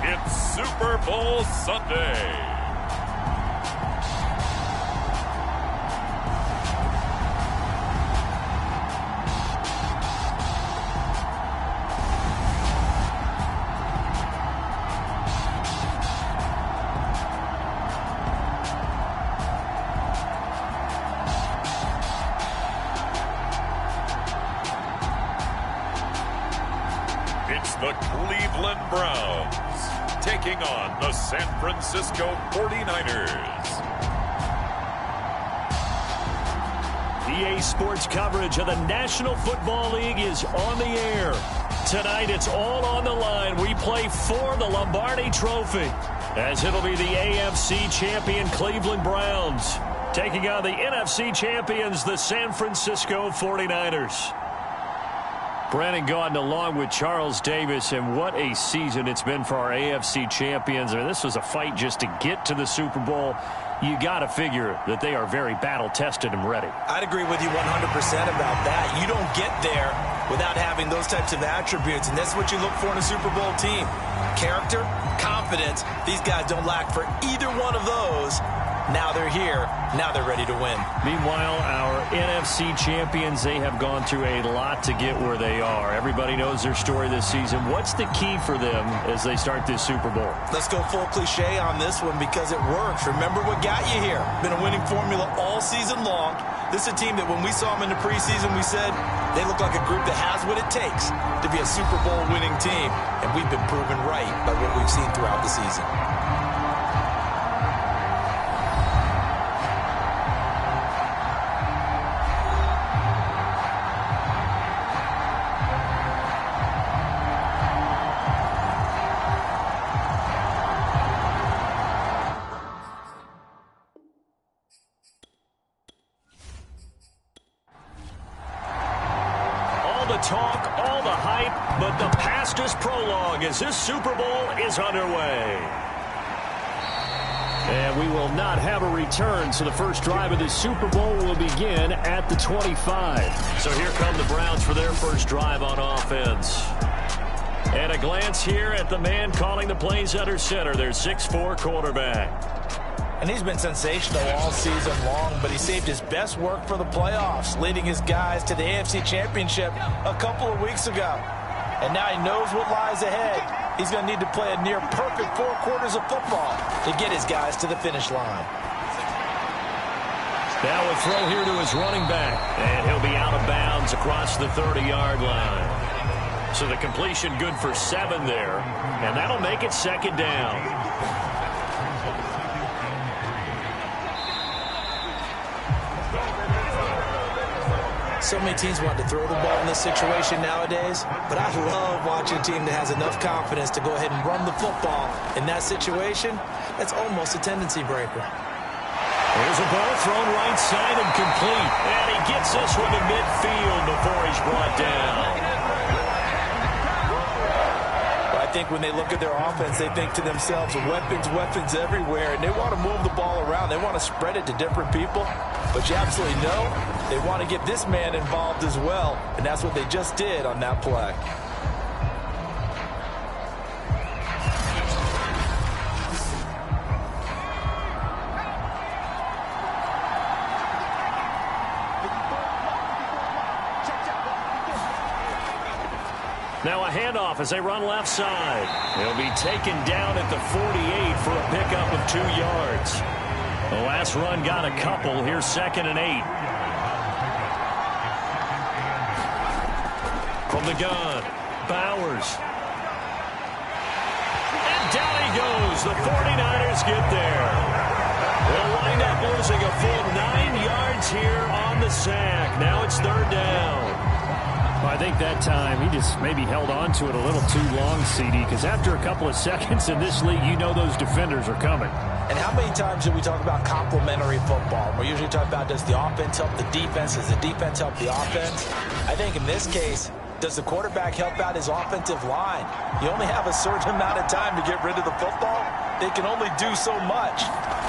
It's Super Bowl Sunday. It's the Cleveland Browns taking on the San Francisco 49ers. EA Sports coverage of the National Football League is on the air. Tonight it's all on the line. We play for the Lombardi Trophy, as it'll be the AFC champion Cleveland Browns taking on the NFC champions, the San Francisco 49ers. Brandon Gaudin along with Charles Davis, and what a season it's been for our AFC champions. I mean, this was a fight just to get to the Super Bowl. You got to figure that they are very battle-tested and ready. I'd agree with you 100% about that. You don't get there without having those types of attributes, and that's what you look for in a Super Bowl team. Character, confidence. These guys don't lack for either one of those. Now they're here. Now they're ready to win. Meanwhile, our NFC champions, they have gone through a lot to get where they are. Everybody knows their story this season. What's the key for them as they start this Super Bowl? Let's go full cliche on this one because it works. Remember what got you here. Been a winning formula all season long. This is a team that when we saw them in the preseason, we said they look like a group that has what it takes to be a Super Bowl winning team. And we've been proven right by what we've seen throughout the season. Talk, all the hype, but the past is prologue as this Super Bowl is underway. And we will not have a return, so the first drive of this Super Bowl will begin at the 25. So here come the Browns for their first drive on offense. And a glance here at the man calling the plays under center, their 6'4" quarterback. And he's been sensational all season long, but he saved his best work for the playoffs, leading his guys to the AFC Championship a couple of weeks ago. And now he knows what lies ahead. He's going to need to play a near-perfect 4 quarters of football to get his guys to the finish line. Now a throw here to his running back, and he'll be out of bounds across the 30-yard line. So the completion good for 7 there, and that'll make it second down. So many teams want to throw the ball in this situation nowadays, but I love watching a team that has enough confidence to go ahead and run the football. In that situation, that's almost a tendency breaker. Here's a ball thrown right side and complete. And he gets this one to midfield before he's brought down. I think when they look at their offense, they think to themselves, weapons, weapons everywhere, and they want to move the ball around. They want to spread it to different people. But you absolutely know they want to get this man involved as well, and that's what they just did on that play. Now a handoff as they run left side. He'll be taken down at the 48 for a pickup of 2 yards. The last run got a couple. Here's 2nd and 8. From the gun, Bowers. And down he goes. The 49ers get there. They'll wind up losing a full 9 yards here on the sack. Now it's 3rd down. Well, I think that time he just maybe held on to it a little too long, CD, because after a couple of seconds in this league, you know those defenders are coming. And how many times do we talk about complementary football? We're usually talking about, does the offense help the defense? Does the defense help the offense? I think in this case, does the quarterback help out his offensive line? You only have a certain amount of time to get rid of the football. They can only do so much.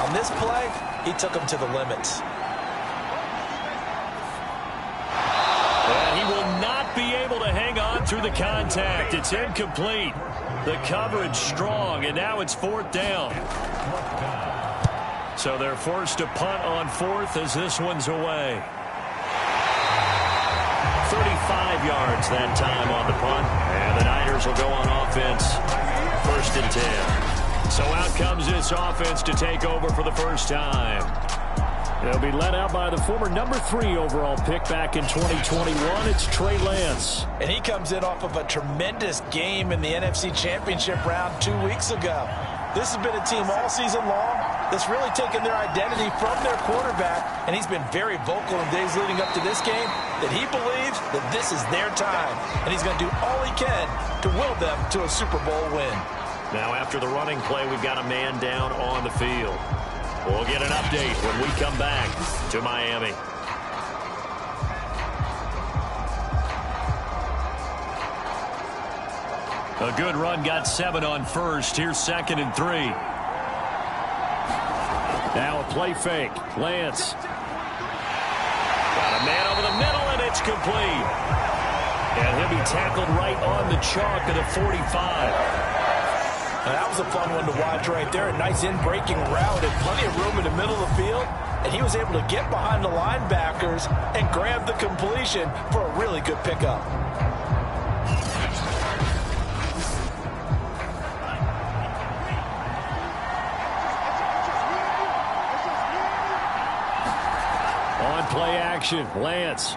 On this play, he took them to the limits. And he will not be able to hang on through the contact. It's incomplete. The coverage strong, and now it's 4th down. So they're forced to punt on 4th as this one's away. 35 yards that time on the punt, and the Niners will go on offense. 1st and 10. So out comes this offense to take over for the first time. They'll be led out by the former number 3 overall pick back in 2021. It's Trey Lance. And he comes in off of a tremendous game in the NFC Championship round 2 weeks ago. This has been a team all season long that's really taken their identity from their quarterback, and he's been very vocal in days leading up to this game that he believes that this is their time, and he's going to do all he can to will them to a Super Bowl win. Now after the running play, we've got a man down on the field. We'll get an update when we come back to Miami. A good run, got 7 on first. Here's 2nd and 3. Now a play fake. Lance. Got a man over the middle, and it's complete. And he'll be tackled right on the chalk of the 45. Now that was a fun one to watch right there. A nice in-breaking route and plenty of room in the middle of the field. And he was able to get behind the linebackers and grab the completion for a really good pickup. On play action, Lance.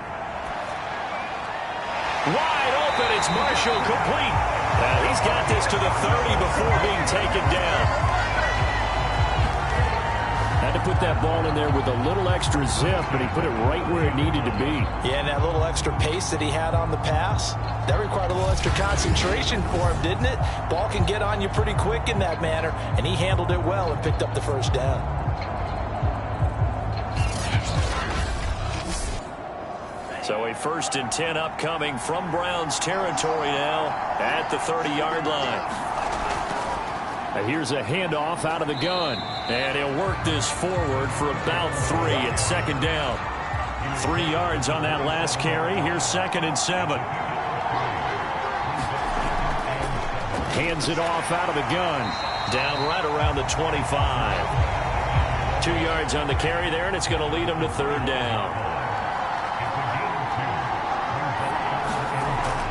Wide open, it's Marshall, complete. He's got this to the 30 before being taken down. Had to put that ball in there with a little extra zip, but he put it right where it needed to be. Yeah, and that little extra pace that he had on the pass, that required a little extra concentration for him, didn't it? Ball can get on you pretty quick in that manner, and he handled it well and picked up the first down. So a 1st and 10 upcoming from Browns territory now at the 30-yard line. And here's a handoff out of the gun. And he'll work this forward for about 3 at 2nd down. 3 yards on that last carry. Here's 2nd and 7. Hands it off out of the gun. Down right around the 25. 2 yards on the carry there, and it's going to lead him to 3rd down.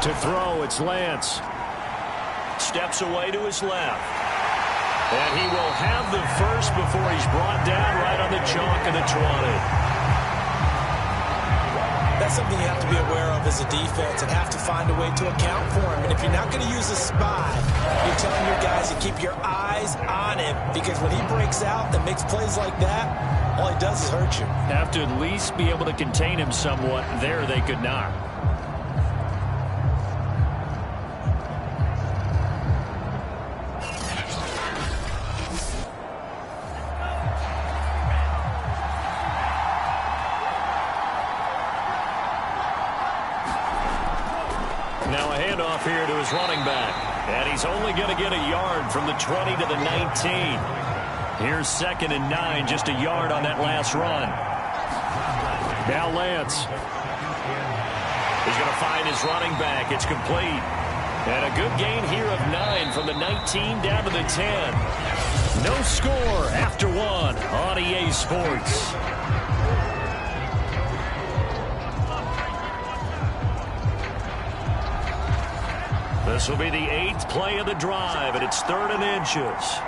To throw, it's Lance. Steps away to his left. And he will have the first before he's brought down right on the chalk of the 20. That's something you have to be aware of as a defense and have to find a way to account for him. And if you're not going to use a spy, you're telling your guys to keep your eyes on him, because when he breaks out and makes plays like that, all he does is hurt you. Have to at least be able to contain him somewhat. There they could not. Now a handoff here to his running back. And he's only going to get a yard from the 20 to the 19. Here's 2nd and 9, just a yard on that last run. Now Lance. He's going to find his running back. It's complete. And a good gain here of 9 from the 19 down to the 10. No score after 1 on EA Sports. This will be the 8th play of the drive, and it's 3rd and inches.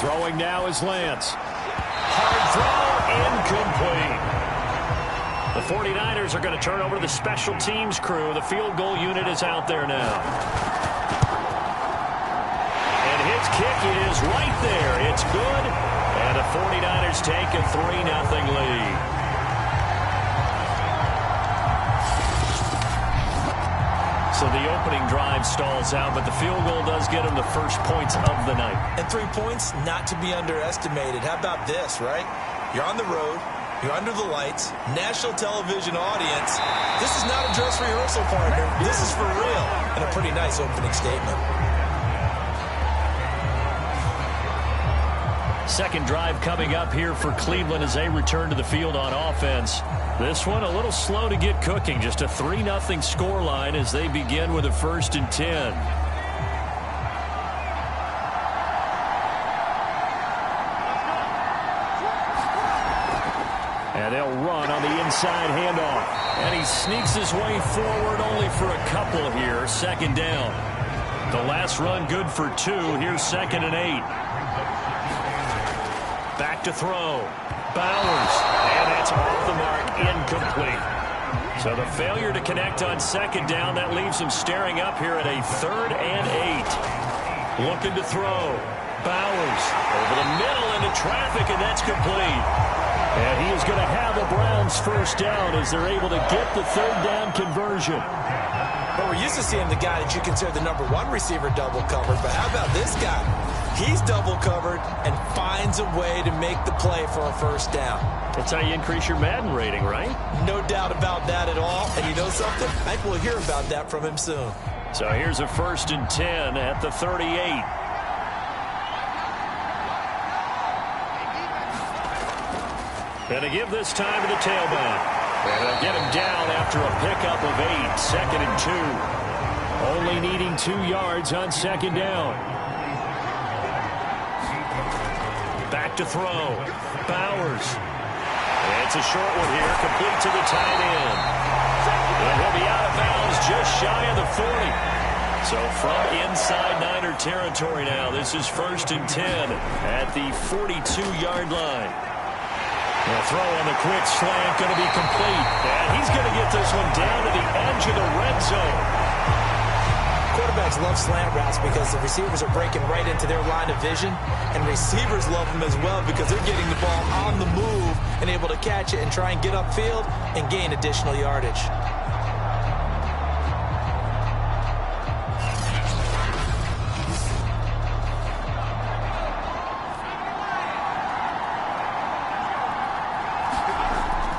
Throwing now is Lance. Hard throw, incomplete. The 49ers are going to turn over to the special teams crew. The field goal unit is out there now. And his kick is right there. It's good, and the 49ers take a 3-0 lead. So the opening drive stalls out, but the field goal does get him the first points of the night. And 3 points, not to be underestimated. How about this, right? You're on the road. You're under the lights. National television audience. This is not a dress rehearsal, partner. This is for real. And a pretty nice opening statement. Second drive coming up here for Cleveland as they return to the field on offense. This one a little slow to get cooking. Just a 3-0 scoreline as they begin with a 1st and 10. And they'll run on the inside handoff. And he sneaks his way forward only for a couple here. 2nd down. The last run good for 2. Here's 2nd and 8. Back to throw. Bowers. And that's off the mark. Incomplete. So the failure to connect on 2nd down, that leaves him staring up here at a 3rd and 8. Looking to throw. Bowers over the middle into traffic, and that's complete. And he is going to have a Browns 1st down as they're able to get the 3rd down conversion. But we're used to seeing the guy that you consider the number 1 receiver double covered. But how about this guy? He's double covered and finds a way to make the play for a 1st down. That's how you increase your Madden rating, right? No doubt about that at all. And you know something? I think we'll hear about that from him soon. So here's a 1st and 10 at the 38. And to give this time to the tailback. And they'll get him down after a pickup of 8. 2nd and 2. Only needing 2 yards on 2nd down. Back to throw. Bowers. It's a short one here. Complete to the tight end. And he'll be out of bounds just shy of the 40. So from inside Niner territory now, this is 1st and 10 at the 42-yard line. The throw on the quick slant going to be complete. And he's going to get this one down to the edge of the red zone. Quarterbacks love slant routes because the receivers are breaking right into their line of vision. And receivers love them as well because they're getting the ball on the move and able to catch it and try and get upfield and gain additional yardage.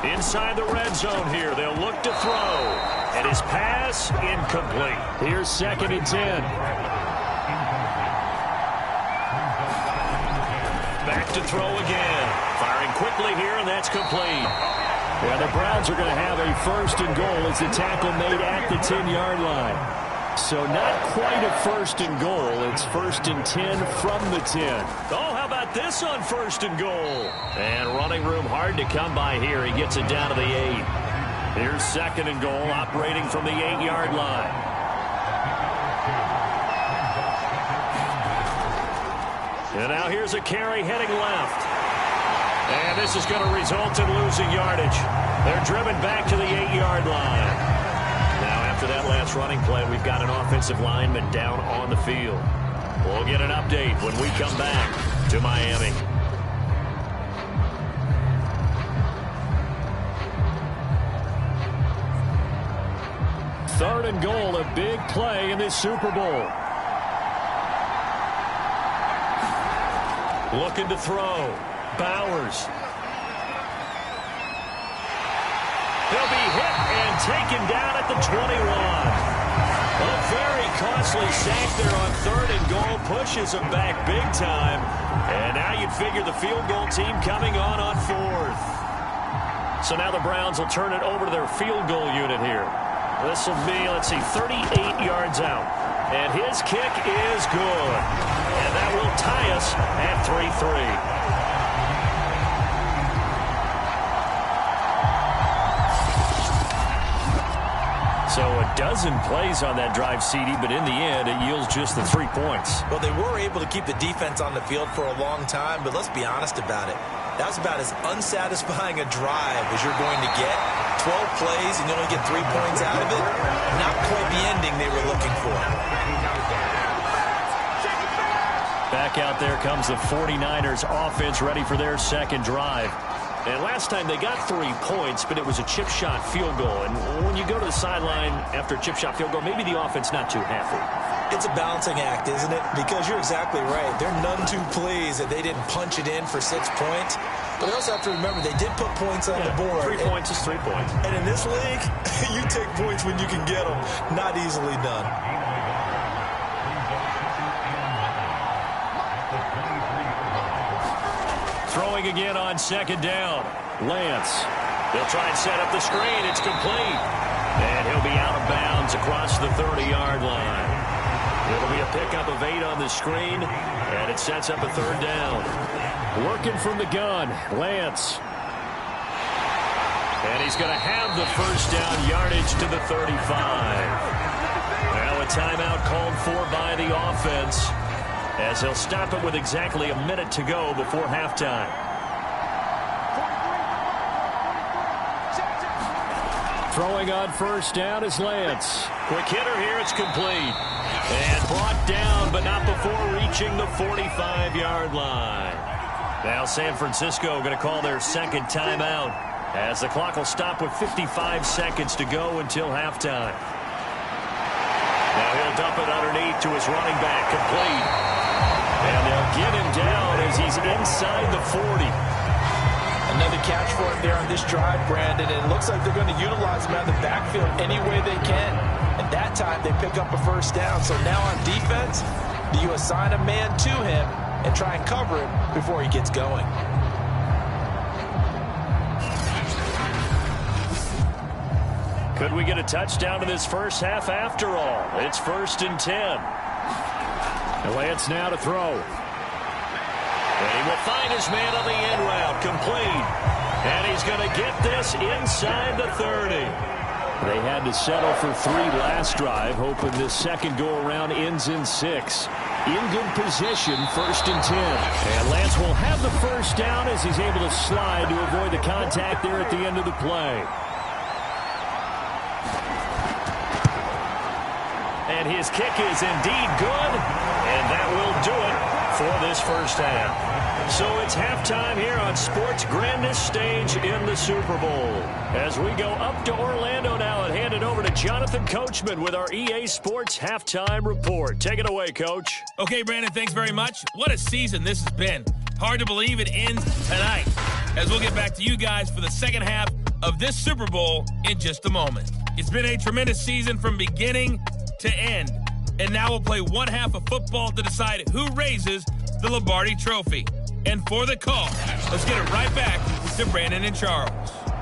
Inside the red zone here, they'll look to throw. And his pass, incomplete. Here's 2nd and 10. Back to throw again. Firing quickly here, and that's complete. Yeah, the Browns are going to have a 1st and goal as the tackle made at the 10-yard line. So not quite a 1st and goal. It's 1st and 10 from the 10. Oh, how about this on 1st and goal? And running room hard to come by here. He gets it down to the 8. Here's 2nd and goal, operating from the 8-yard line. And now here's a carry heading left. And this is going to result in losing yardage. They're driven back to the 8-yard line. Now after that last running play, we've got an offensive lineman down on the field. We'll get an update when we come back to Miami. 3rd and goal, a big play in this Super Bowl. Looking to throw. Bowers. He'll be hit and taken down at the 21. A very costly sack there on 3rd and goal. Pushes him back big time. And now you'd figure the field goal team coming on 4th. So now the Browns will turn it over to their field goal unit here. This will be, let's see, 38 yards out. And his kick is good. And that will tie us at 3-3. So a dozen plays on that drive, CD, but in the end, it yields just the 3 points. Well, they were able to keep the defense on the field for a long time, but let's be honest about it. That was about as unsatisfying a drive as you're going to get. 12 plays and you only get 3 points out of it. Not quite the ending they were looking for. Back out there comes the 49ers offense ready for their second drive. And last time they got 3 points, but it was a chip shot field goal. And when you go to the sideline after a chip shot field goal, maybe the offense not too happy. It's a balancing act, isn't it? Because you're exactly right. They're none too pleased that they didn't punch it in for 6 points. But they also have to remember they did put points on the board. 3 points is 3 points. And in this league, you take points when you can get them. Not easily done. Throwing again on second down. Lance. They'll try and set up the screen. It's complete. And he'll be out of bounds across the 30-yard line. It'll be a pickup of 8 on the screen, and it sets up a third down. Working from the gun, Lance. And he's going to have the first down yardage to the 35. Now a timeout called for by the offense, as he'll stop it with exactly a minute to go before halftime. Throwing on first down is Lance. Quick hitter here, it's complete. And brought down, but not before reaching the 45-yard line. Now San Francisco going to call their second timeout, as the clock will stop with 55 seconds to go until halftime. Now he'll dump it underneath to his running back, complete. And they'll get him down as he's inside the 40. Another catch for him there on this drive, Brandon. And it looks like they're going to utilize him out of the backfield any way they can. And that time they pick up a first down. So now on defense, do you assign a man to him and try and cover him before he gets going? Could we get a touchdown in this first half after all? It's 1st and 10. And Lance now to throw. And he will find his man on the end route, complete. And he's going to get this inside the 30. They had to settle for 3 last drive, hoping this second go-around ends in 6. In good position, 1st and 10. And Lance will have the first down as he's able to slide to avoid the contact there at the end of the play. And his kick is indeed good, and that will do it for this first half. So it's halftime here on sports' grandest stage in the Super Bowl. As we go up to Orlando now and hand it over to Jonathan Coachman with our EA Sports Halftime Report. Take it away, Coach. Okay, Brandon, thanks very much. What a season this has been. Hard to believe it ends tonight, as we'll get back to you guys for the second half of this Super Bowl in just a moment. It's been a tremendous season from beginning to end, and now we'll play one half of football to decide who raises the Lombardi Trophy. And for the call, let's get it right back to Brandon and Charles.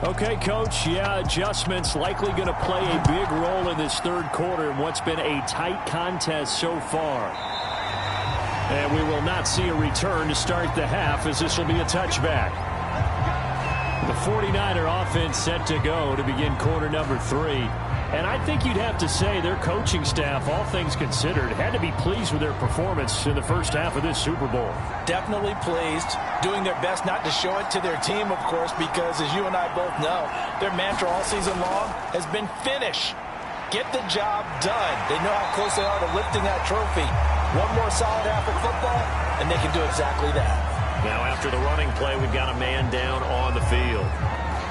Okay, Coach, yeah, adjustments likely going to play a big role in this third quarter in what's been a tight contest so far. And we will not see a return to start the half, as this will be a touchback. The 49er offense set to go to begin quarter number 3. And I think you'd have to say their coaching staff, all things considered, had to be pleased with their performance in the first half of this Super Bowl. Definitely pleased, doing their best not to show it to their team, of course, because as you and I both know, their mantra all season long has been finish. Get the job done. They know how close they are to lifting that trophy. One more solid half of football, and they can do exactly that. Now after the running play, we've got a man down on the field.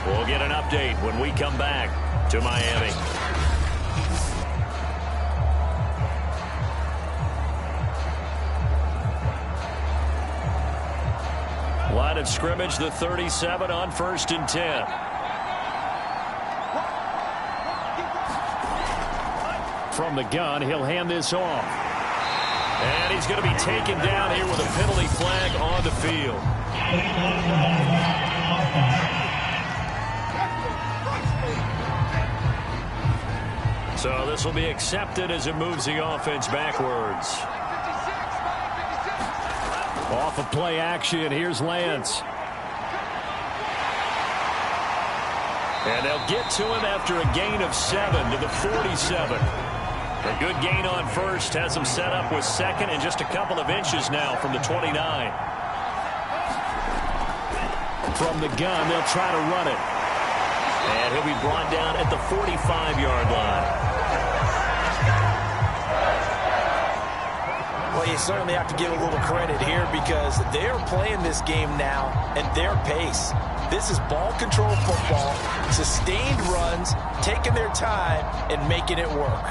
We'll get an update when we come back to Miami. Line of scrimmage, the 37 on 1st and 10. From the gun, he'll hand this off. And he's going to be taken down here with a penalty flag on the field. So this will be accepted as it moves the offense backwards. Off of play action, here's Lance. And they'll get to him after a gain of 7 to the 47. A good gain on first has him set up with second and just a couple of inches now from the 29. From the gun, they'll try to run it. And he'll be brought down at the 45-yard line. Well, you certainly have to give a little credit here because they're playing this game now at their pace. This is ball control football, sustained runs, taking their time, and making it work.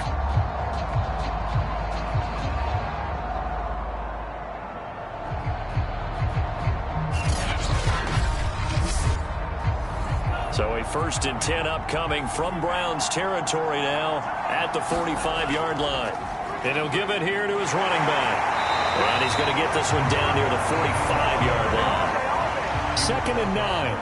So a 1st and 10 upcoming from Browns territory now at the 45-yard line. And he'll give it here to his running back. And he's going to get this one down near the 45-yard line. 2nd and 9.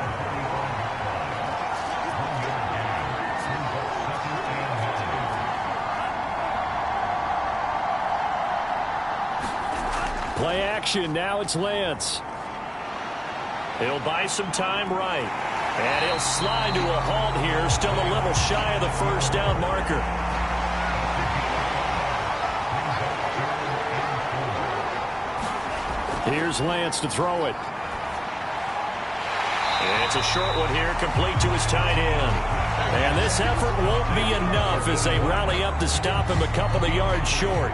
Play action. Now it's Lance. He'll buy some time right. And he'll slide to a halt here. Still a little shy of the first down marker. Here's Lance to throw it. It's a short one here, complete to his tight end. And this effort won't be enough as they rally up to stop him a couple of yards short.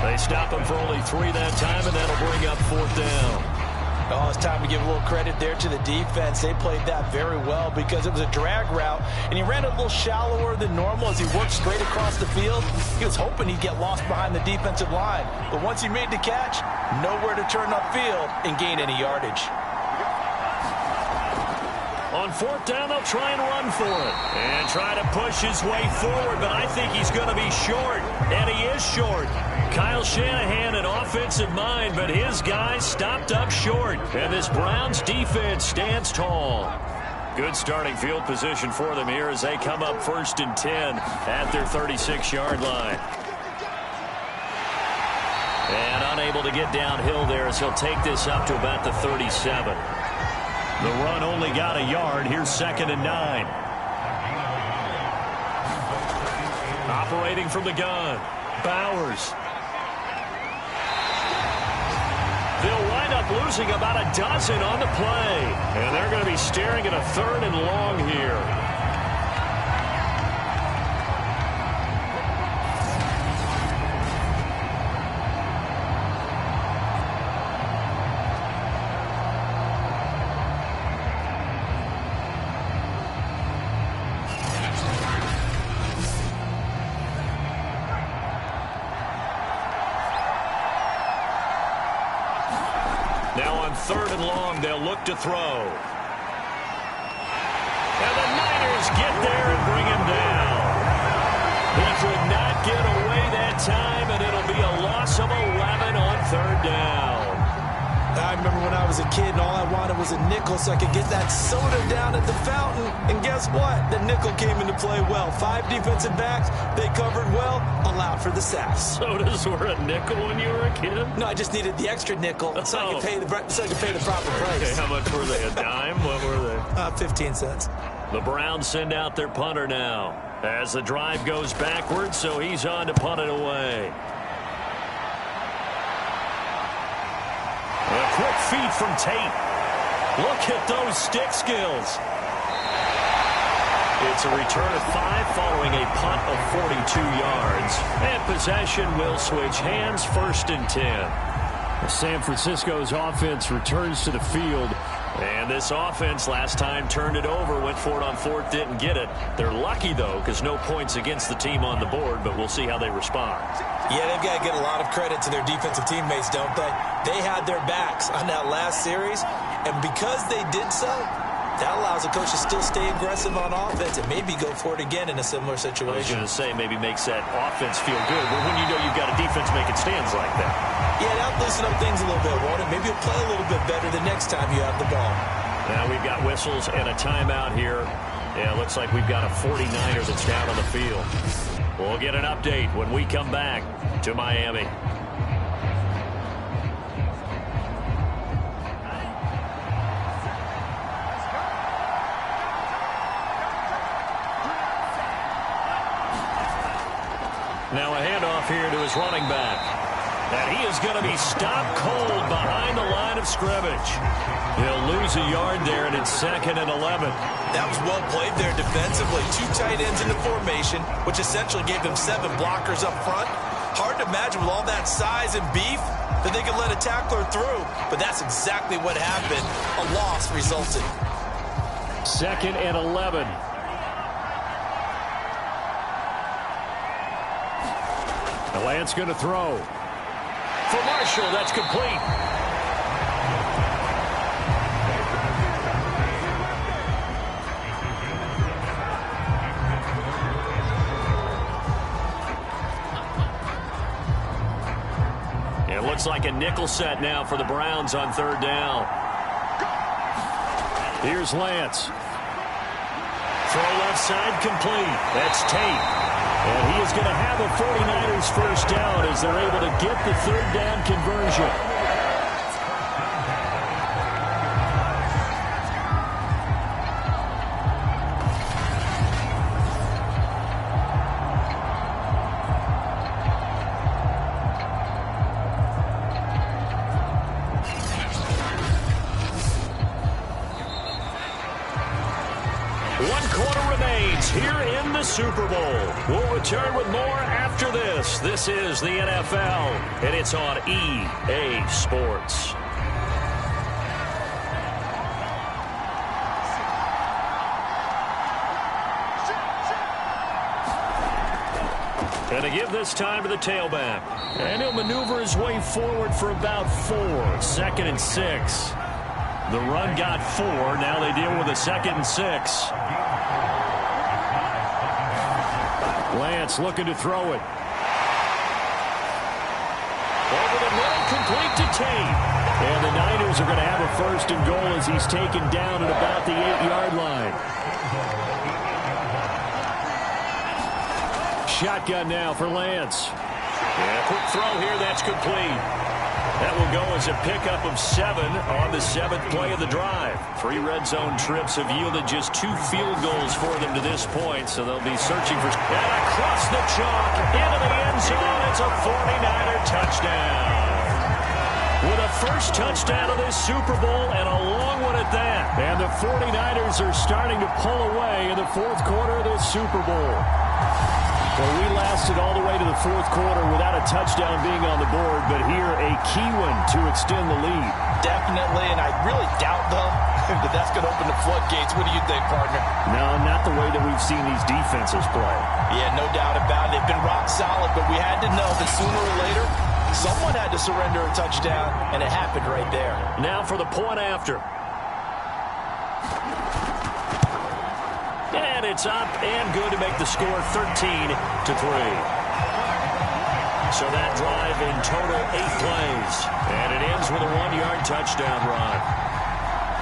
They stop him for only 3 that time, and that'll bring up 4th down. Oh, it's time to give a little credit there to the defense. They played that very well because it was a drag route, and he ran it a little shallower than normal as he worked straight across the field. He was hoping he'd get lost behind the defensive line. But once he made the catch, nowhere to turn upfield and gain any yardage. On 4th down, they'll try and run for it. And try to push his way forward, but I think he's going to be short. And he is short. Kyle Shanahan, an offensive mind, but his guys stopped up short. And this Browns defense stands tall. Good starting field position for them here as they come up 1st and 10 at their 36-yard line. And unable to get downhill there as he'll take this up to about the 37. The run only got a yard. Here's 2nd and 9. Operating from the gun, Bowers. They'll wind up losing about a dozen on the play. And they're going to be staring at a 3rd and long here. Now on 3rd and long, they'll look to throw. And the Niners get there and bring him down. He could not get away that time, and it'll be a loss of 11 on 3rd down. I remember when I was a kid and all I wanted was a nickel so I could get that soda down at the fountain. And guess what? The nickel came into play well. 5 defensive backs, they covered well, allowed for the sacks. Sodas were a nickel when you were a kid? No, I just needed the extra nickel so I could pay the proper price. Okay, how much were they? A dime? What were they? 15 cents. The Browns send out their punter now as the drive goes backwards, so he's on to punt it away. A quick feed from Tate. Look at those stick skills. It's a return of 5 following a punt of 42 yards. And possession will switch hands, 1st and 10. San Francisco's offense returns to the field. And this offense last time turned it over, went for it on 4th, didn't get it. They're lucky, though, because no points against the team on the board, but we'll see how they respond. Yeah, they've got to get a lot of credit to their defensive teammates, don't they? They had their backs on that last series, and because they did so, that allows the coach to still stay aggressive on offense and maybe go for it again in a similar situation. I was going to say maybe makes that offense feel good, but when you know you've got a defense making stands like that. Yeah, that'll loosen up things a little bit, won't it? Maybe you'll play a little bit better the next time you have the ball. Now we've got whistles and a timeout here. Yeah, it looks like we've got a 49er that's down on the field. We'll get an update when we come back to Miami. Now a handoff here to his running back. And he is going to be stopped cold behind the line of scrimmage. He'll lose a yard there, and it's 2nd and 11. That was well played there defensively. 2 tight ends in the formation, which essentially gave them 7 blockers up front. Hard to imagine with all that size and beef that they could let a tackler through. But that's exactly what happened. A loss resulted. 2nd and 11. The Lance going to throw. For Marshall, that's complete. It looks like a nickel set now for the Browns on 3rd down. Here's Lance. Throw left side complete. That's Tate. And he is going to have a 49ers first down as they're able to get the 3rd down conversion. the Super Bowl. We'll return with more after this. This is the NFL, and it's on EA Sports. And to give this time to the tailback. And he'll maneuver his way forward for about 4. 2nd and 6. The run got 4. Now they deal with a 2nd and 6. Lance looking to throw it. Over the middle, complete to Tate. And the Niners are going to have a 1st and goal as he's taken down at about the 8-yard line. Shotgun now for Lance. And a quick throw here, that's complete. That will go as a pickup of 7 on the 7th play of the drive. 3 red zone trips have yielded just 2 field goals for them to this point, so they'll be searching for... And across the chalk, into the end zone, it's a 49er touchdown. With a first touchdown of this Super Bowl, and a long one at that. And the 49ers are starting to pull away in the 4th quarter of this Super Bowl. Well, we lasted all the way to the 4th quarter without a touchdown being on the board, but here a key one to extend the lead. Definitely, and I really doubt, though, that that's going to open the floodgates. What do you think, partner? No, not the way that we've seen these defenses play. Yeah, no doubt about it. They've been rock solid, but we had to know that sooner or later, someone had to surrender a touchdown, and it happened right there. Now for the point after. And it's up and good to make the score 13-3. So that drive in total 8 plays. And it ends with a 1-yard touchdown run.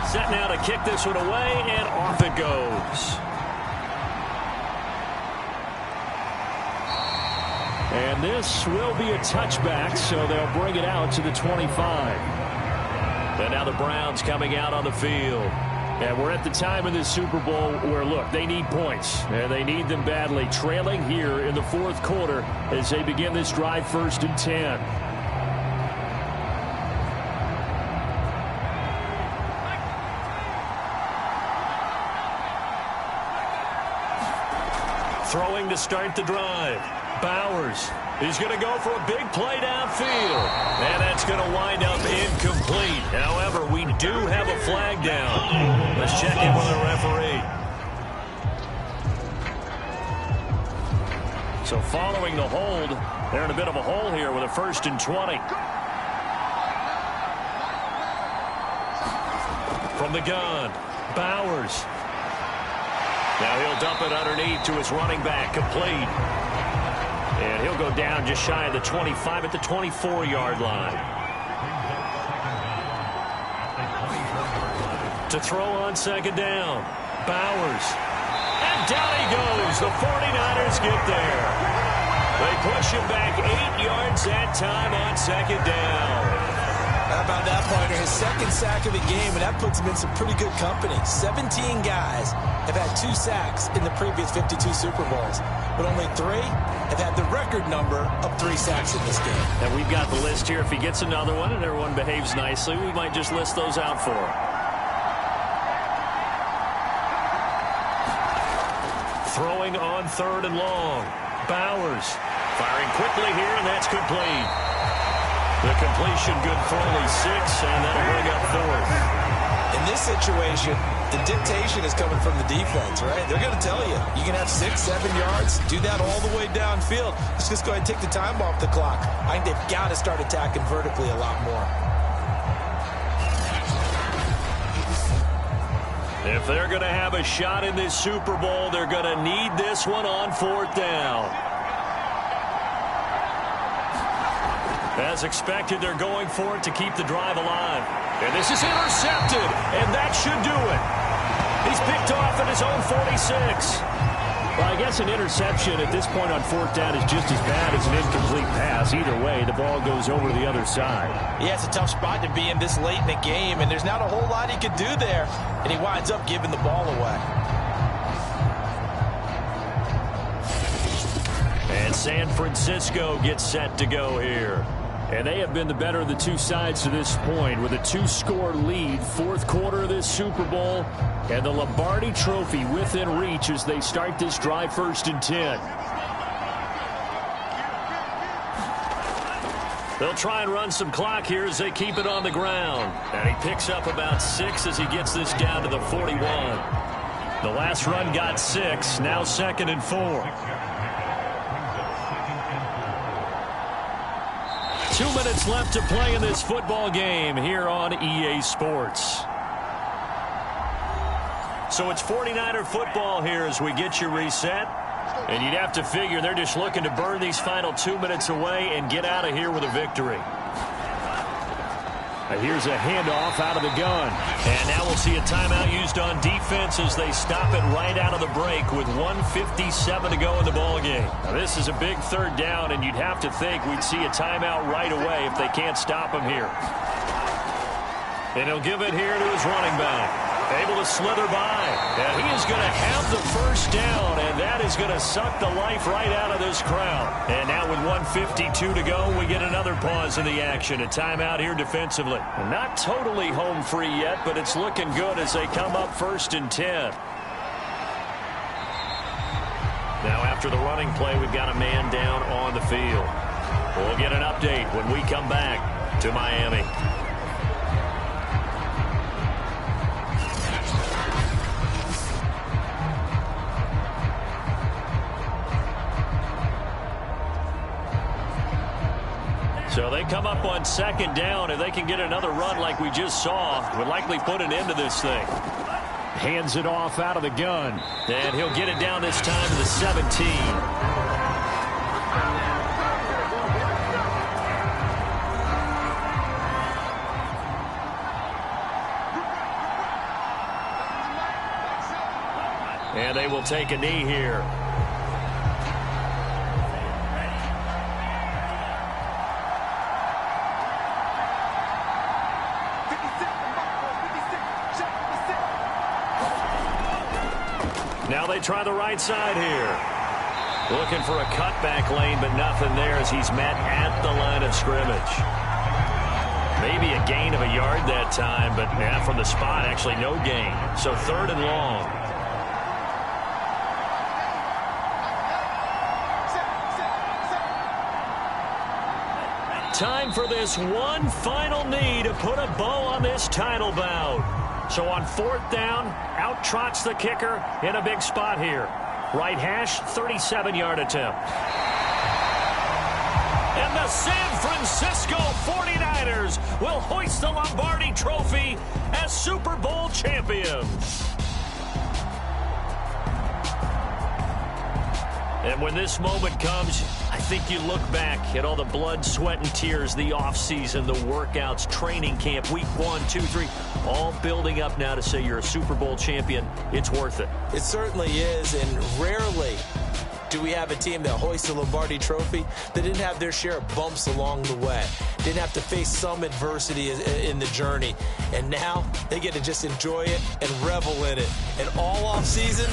Set now to kick this one away, and off it goes. And this will be a touchback, so they'll bring it out to the 25. And now the Browns coming out on the field. And we're at the time in this Super Bowl where, look, they need points. And they need them badly. Trailing here in the 4th quarter as they begin this drive 1st and 10. Throwing to start the drive. Bowers. He's going to go for a big play downfield. And that's going to wind up incomplete. However, we do have a flag down. Let's check in with the referee. So following the hold, they're in a bit of a hole here with a 1st and 20. From the gun, Bowers. Now he'll dump it underneath to his running back, complete. And he'll go down just shy of the 25 at the 24-yard line. To throw on 2nd down. Bowers. And down he goes. The 49ers get there. They push him back 8 yards that time on 2nd down. How about that, partner? His 2nd sack of the game, and that puts him in some pretty good company. 17 guys have had 2 sacks in the previous 52 Super Bowls, but only 3 have had the record number of 3 sacks in this game. And we've got the list here. If he gets another one and everyone behaves nicely, we might just list those out for him. Throwing on 3rd and long. Bowers firing quickly here, and that's complete. The completion good for only 6, and that'll bring up 4th. In this situation, the dictation is coming from the defense, right? They're going to tell you, you can have 6, 7 yards, do that all the way downfield. Let's just go ahead and take the time off the clock. I think they've got to start attacking vertically a lot more. If they're going to have a shot in this Super Bowl, they're going to need this one on 4th down. As expected, they're going for it to keep the drive alive. And this is intercepted, and that should do it. He's picked off at his own 46. Well, I guess an interception at this point on 4th down is just as bad as an incomplete pass. Either way, the ball goes over to the other side. Yeah, it's a tough spot to be in this late in the game, and there's not a whole lot he could do there. And he winds up giving the ball away. And San Francisco gets set to go here. And they have been the better of the two sides to this point with a 2-score lead. Fourth quarter of this Super Bowl. And the Lombardi Trophy within reach as they start this drive 1st and 10. They'll try and run some clock here as they keep it on the ground. And he picks up about 6 as he gets this down to the 41. The last run got 6. Now 2nd and 4. 2 minutes left to play in this football game here on EA Sports. So it's 49er football here as we get you reset. And you'd have to figure they're just looking to burn these final 2 minutes away and get out of here with a victory. Here's a handoff out of the gun. And now we'll see a timeout used on defense as they stop it right out of the break with 1:57 to go in the ballgame. Now this is a big 3rd down, and you'd have to think we'd see a timeout right away if they can't stop him here. And he'll give it here to his running back. Able to slither by. And he is going to have the 1st down, and that is going to suck the life right out of this crowd. And now with 1:52 to go, we get another pause in the action. A timeout here defensively. Not totally home free yet, but it's looking good as they come up 1st and 10. Now after the running play, we've got a man down on the field. We'll get an update when we come back to Miami. So they come up on 2nd down. If they can get another run like we just saw, would likely put an end to this thing. Hands it off out of the gun. And he'll get it down this time to the 17. And they will take a knee here. Now they try the right side here. Looking for a cutback lane, but nothing there as he's met at the line of scrimmage. Maybe a gain of a yard that time, but from the spot, actually no gain. So 3rd and long. Time for this one final knee to put a bow on this title bout. So on 4th down, out trots the kicker in a big spot here. Right hash, 37-yard attempt. And the San Francisco 49ers will hoist the Lombardi Trophy as Super Bowl champions. And when this moment comes, I think you look back at all the blood, sweat, and tears, the offseason, the workouts, training camp, week 1, 2, 3, all building up now to say you're a Super Bowl champion. It's worth it. It certainly is, and rarely do we have a team that hoists the Lombardi Trophy that didn't have their share of bumps along the way, didn't have to face some adversity in the journey, and now they get to just enjoy it and revel in it. And all off season,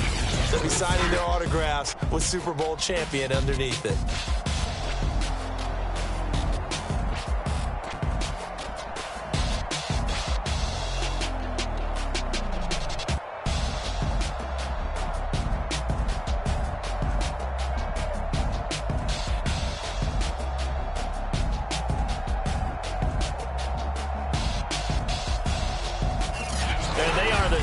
they'll be signing their autographs with Super Bowl champion underneath it.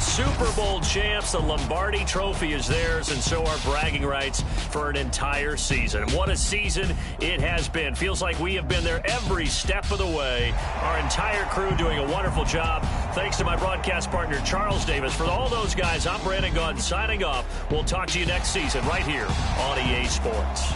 Super Bowl champs. The Lombardi Trophy is theirs, and so are bragging rights for an entire season. What a season it has been. Feels like we have been there every step of the way. Our entire crew doing a wonderful job. Thanks to my broadcast partner, Charles Davis. For all those guys, I'm Brandon Gaudin signing off. We'll talk to you next season right here on EA Sports.